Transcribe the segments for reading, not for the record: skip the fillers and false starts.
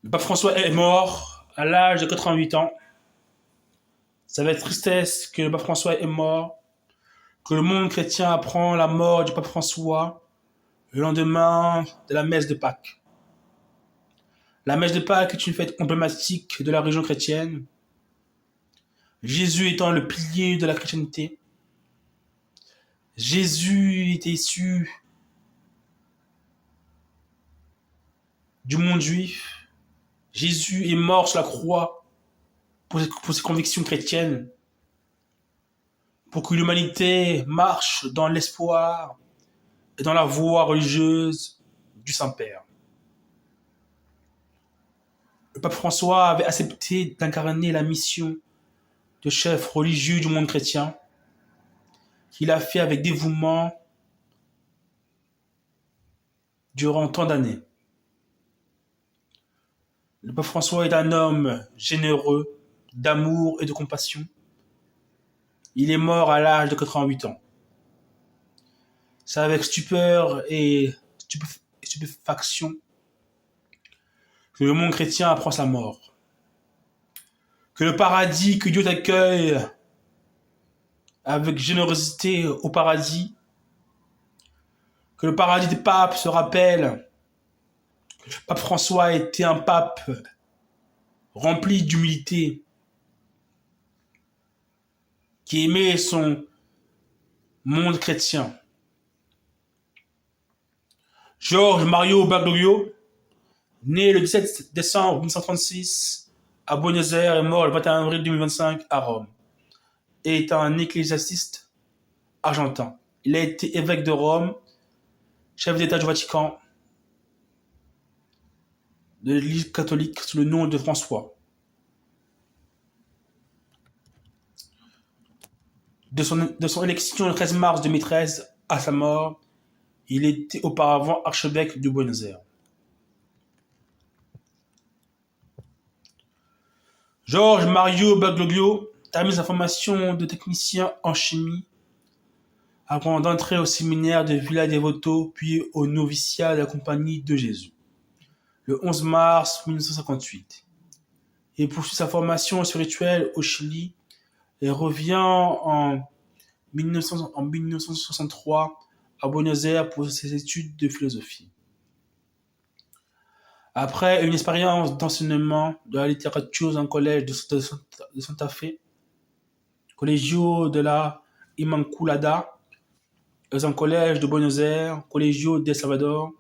Le pape François est mort à l'âge de 88 ans. C'est avec tristesse que le pape François est mort, que le monde chrétien apprend la mort du pape François le lendemain de la messe de Pâques. La messe de Pâques est une fête emblématique de la religion chrétienne. Jésus étant le pilier de la chrétienté. Jésus est issu du monde juif. Jésus est mort sur la croix pour ses convictions chrétiennes, pour que l'humanité marche dans l'espoir et dans la voie religieuse du Saint-Père. Le pape François avait accepté d'incarner la mission de chef religieux du monde chrétien, qu'il a fait avec dévouement durant tant d'années. Le pape François est un homme généreux, d'amour et de compassion. Il est mort à l'âge de 88 ans. C'est avec stupeur et stupéfaction que le monde chrétien apprend sa mort. Que le paradis que Dieu t'accueille avec générosité au paradis, que le paradis des papes se rappelle que le pape François était un pape rempli d'humilité, qui aimait son monde chrétien. Georges Mario Bergoglio, né le 17 décembre 1936 à Buenos Aires et mort le 21 avril 2025 à Rome, est un ecclésiaste argentin. Il a été évêque de Rome, chef d'État du Vatican, de l'Église catholique sous le nom de François. De son élection le 13 mars 2013 à sa mort, il était auparavant archevêque de Buenos Aires. Georges Mario Bergoglio termine sa formation de technicien en chimie avant d'entrer au séminaire de Villa Devoto puis au noviciat de la Compagnie de Jésus, le 11 mars 1958. Il poursuit sa formation spirituelle au Chili et revient en 1963 à Buenos Aires pour ses études de philosophie. Après une expérience d'enseignement de la littérature dans un collège de Santa Fe, Colegio de la Immaculada, dans un collège de Buenos Aires, Colegio de Salvador,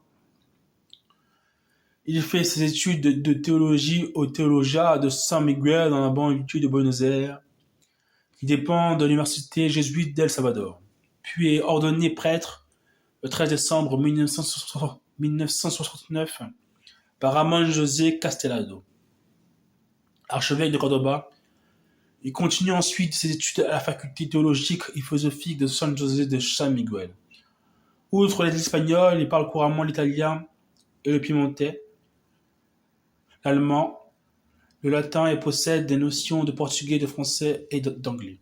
il fait ses études de théologie au Teologia de San Miguel dans la banlieue de Buenos Aires, qui dépend de l'université jésuite d'El Salvador, puis est ordonné prêtre le 13 décembre 1969 par Ramon José Castelado, archevêque de Cordoba. Il continue ensuite ses études à la faculté théologique et philosophique de San José de San Miguel. Outre l'espagnol, il parle couramment l'italien et le piémontais, l'allemand, le latin et possède des notions de portugais, de français et d'anglais.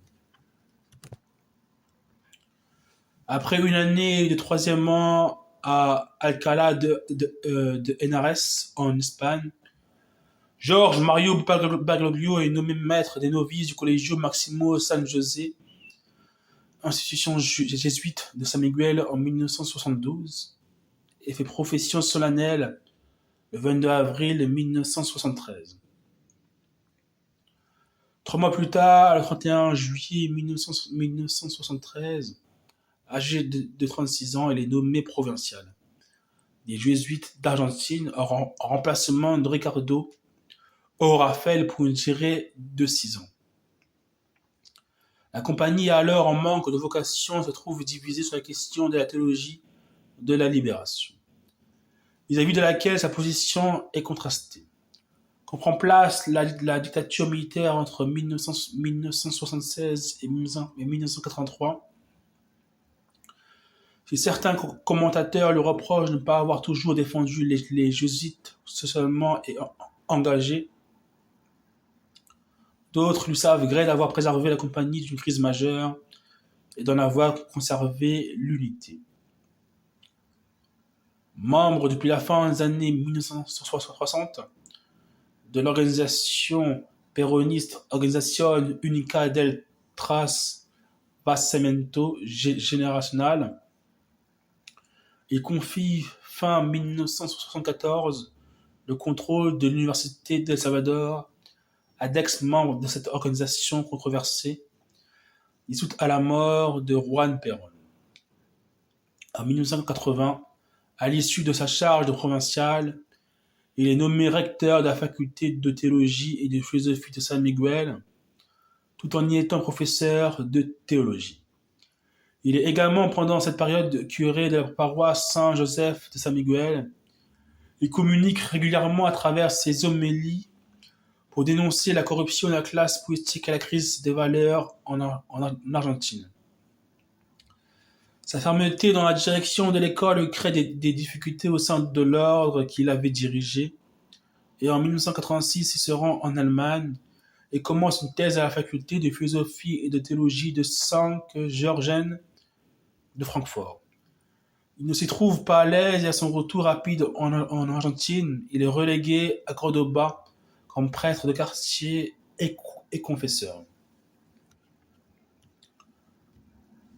Après une année de troisième an à Alcalá de Henares, en Espagne, Georges Mario Bergoglio est nommé maître des novices du Colegio Máximo San José, institution jésuite de San Miguel en 1972, et fait profession solennelle le 22 avril 1973. 3 mois plus tard, le 31 juillet 1973, âgé de 36 ans, il est nommé provincial des Jésuites d'Argentine en remplacement de Ricardo O'Rafel pour une durée de 6 ans. La compagnie, alors en manque de vocation, se trouve divisée sur la question de la théologie de la libération, vis-à-vis de laquelle sa position est contrastée. Quand prend place la dictature militaire entre 1976 et 1983, si certains commentateurs le reprochent de ne pas avoir toujours défendu les jésuites socialement et engagés, d'autres lui savent gré d'avoir préservé la compagnie d'une crise majeure et d'en avoir conservé l'unité. Membre depuis la fin des années 1960, de l'organisation péroniste Organización Única del Trasvasamiento Generacional. Il confie fin 1974 le contrôle de l'Université d'El Salvador à d'ex-membres de cette organisation controversée, dissoute à la mort de Juan Perón. En 1980, à l'issue de sa charge de provincial, il est nommé recteur de la faculté de théologie et de philosophie de San Miguel, tout en y étant professeur de théologie. Il est également pendant cette période curé de la paroisse Saint-Joseph de San Miguel. Il communique régulièrement à travers ses homélies pour dénoncer la corruption de la classe politique et la crise des valeurs en Argentine. Sa fermeté dans la direction de l'école crée des difficultés au sein de l'ordre qu'il avait dirigé. Et en 1986, il se rend en Allemagne et commence une thèse à la faculté de philosophie et de théologie de Sankt-Georgen de Francfort. Il ne s'y trouve pas à l'aise et à son retour rapide en Argentine, il est relégué à Cordoba comme prêtre de quartier et confesseur.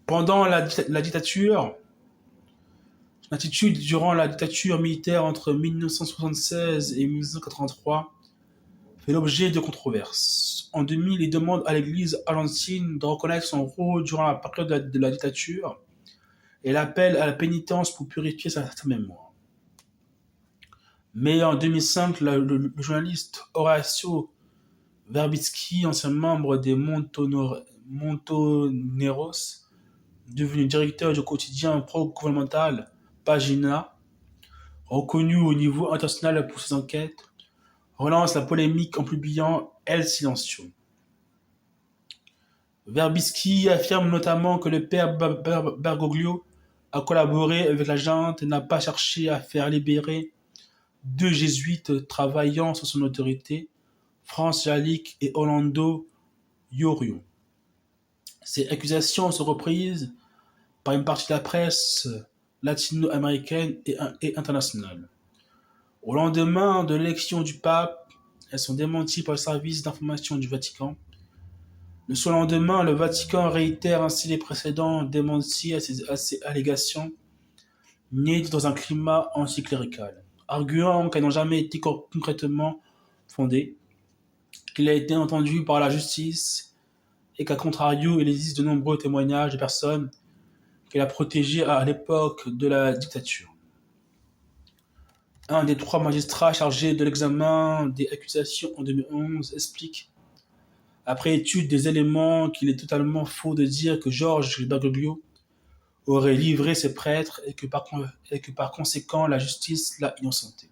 Pendant la dictature, son attitude durant la dictature militaire entre 1976 et 1983 fait l'objet de controverses. En 2000, il demande à l'Église argentine de reconnaître son rôle durant la période de la dictature et l'appelle à la pénitence pour purifier sa mémoire. Mais en 2005, le journaliste Horacio Verbitsky, ancien membre des Montoneros, devenu directeur du quotidien pro-gouvernemental Pagina, reconnu au niveau international pour ses enquêtes, relance la polémique en publiant El Silencio. Verbitsky affirme notamment que le père Bergoglio a collaboré avec la junte et n'a pas cherché à faire libérer 2 jésuites travaillant sous son autorité, Franz Jalik et Orlando Yorio. Ces accusations sont reprises par une partie de la presse latino-américaine et internationale. Au lendemain de l'élection du pape, elles sont démenties par le service d'information du Vatican. Le surlendemain, le Vatican réitère ainsi les précédents démentis à ces allégations, nées dans un climat anticlérical, arguant qu'elles n'ont jamais été concrètement fondées, qu'il a été entendu par la justice et qu'à contrario, il existe de nombreux témoignages de personnes qu'il a protégées à l'époque de la dictature. Un des 3 magistrats chargés de l'examen des accusations en 2011 explique, après étude des éléments, qu'il est totalement faux de dire que Georges Bergoglio aurait livré ses prêtres et que par conséquent la justice l'a innocenté.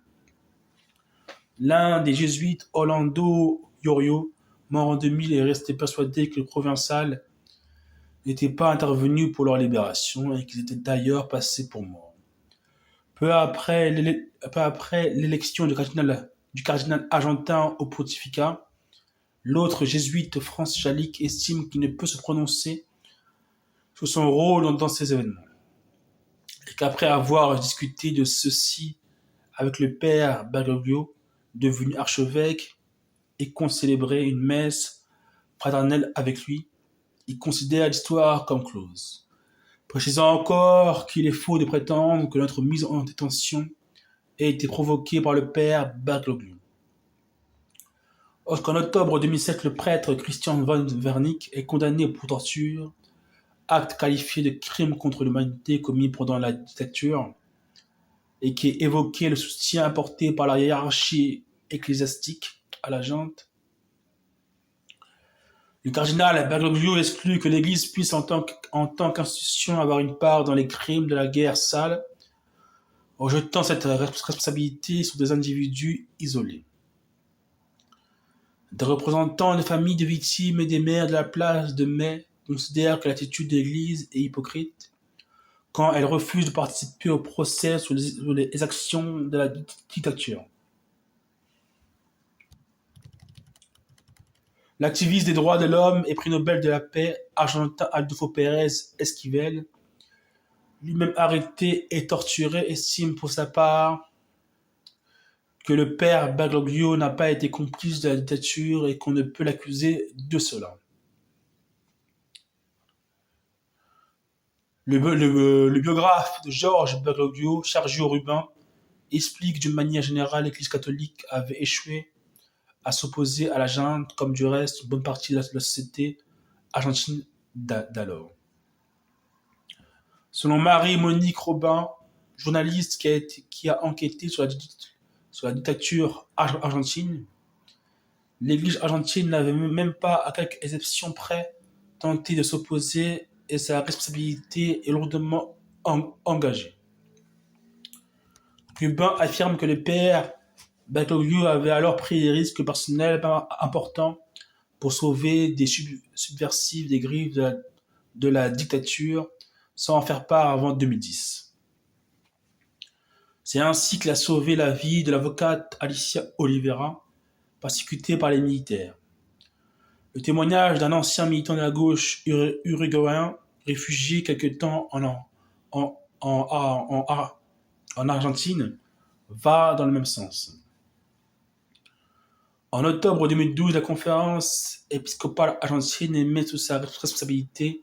L'un des jésuites, Orlando Yorio, mort en 2000, est resté persuadé que le provincial n'était pas intervenu pour leur libération et qu'ils étaient d'ailleurs passés pour morts. Peu après l'élection du cardinal argentin au pontificat, l'autre jésuite Franz Jalik estime qu'il ne peut se prononcer sur son rôle dans ces événements. Et qu'après avoir discuté de ceci avec le père Bergoglio, devenu archevêque, et concélébrer une messe fraternelle avec lui, il considère l'histoire comme close, précisant encore qu'il est faux de prétendre que notre mise en détention ait été provoquée par le père Bergoglio. Qu'en octobre 2007, le prêtre Christian von Wernicke est condamné pour torture, acte qualifié de crime contre l'humanité commis pendant la dictature, et qui évoquait le soutien apporté par la hiérarchie ecclésiastique à la junte. Le cardinal Bergoglio exclut que l'Église puisse en tant qu'institution avoir une part dans les crimes de la guerre sale, en jetant cette responsabilité sur des individus isolés. Des représentants des familles de victimes et des maires de la place de Mai considèrent que l'attitude de l'Église est hypocrite quand elle refuse de participer au procès sur les actions de la dictature. L'activiste des droits de l'homme et prix Nobel de la paix argentin Adolfo Pérez Esquivel, lui-même arrêté et torturé, estime pour sa part que le père Baglio n'a pas été complice de la dictature et qu'on ne peut l'accuser de cela. Le biographe de Georges Baglio, Sergio Rubin, explique d'une manière générale l'Église catholique avait échoué à s'opposer à la junte, comme du reste une bonne partie de la société argentine d'alors. Selon Marie-Monique Robin, journaliste qui a enquêté sur la dictature argentine, l'Église argentine n'avait même pas, à quelques exceptions près, tenté de s'opposer et sa responsabilité est lourdement engagée. Rubin affirme que le père Baglio avait alors pris des risques personnels importants pour sauver des subversifs des griffes de la dictature sans en faire part avant 2010. C'est ainsi qu'il a sauvé la vie de l'avocate Alicia Oliveira, persécutée par les militaires. Le témoignage d'un ancien militant de la gauche uruguayen, réfugié quelque temps en Argentine, va dans le même sens. En octobre 2012, la conférence épiscopale argentine émet sous sa responsabilité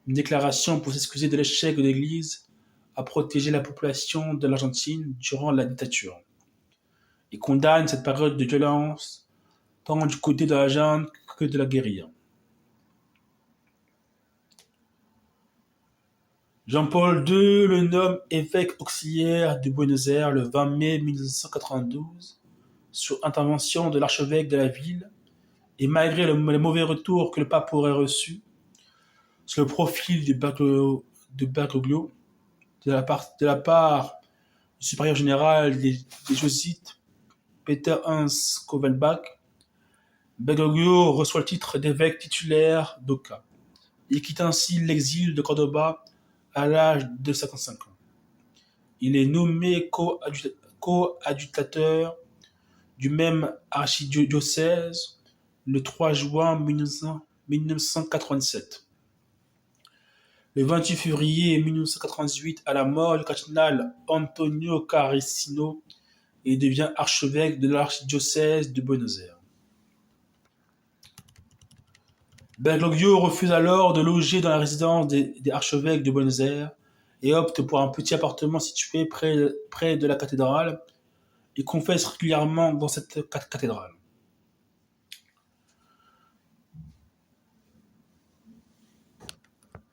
une déclaration pour s'excuser de l'échec de l'Église à protéger la population de l'Argentine durant la dictature et condamne cette période de violence tant du côté de la junte que de la guérilla. Jean-Paul II le nomme évêque auxiliaire de Buenos Aires le 20 mai 1992 sur intervention de l'archevêque de la ville et malgré les mauvais retours que le pape aurait reçus sur le profil de Baglio de la part du supérieur général des jésuites Peter Hans Kovelbach, Baglio reçoit le titre d'évêque titulaire d'Oca et quitte ainsi l'exil de Cordoba à l'âge de 55 ans. Il est nommé coadjutateur du même archidiocèse le 3 juin 1987. Le 28 février 1988, à la mort du cardinal Antonio Carissino, il devient archevêque de l'archidiocèse de Buenos Aires. Baglio refuse alors de loger dans la résidence des archevêques de Buenos Aires et opte pour un petit appartement situé près de la cathédrale et confesse régulièrement dans cette cathédrale.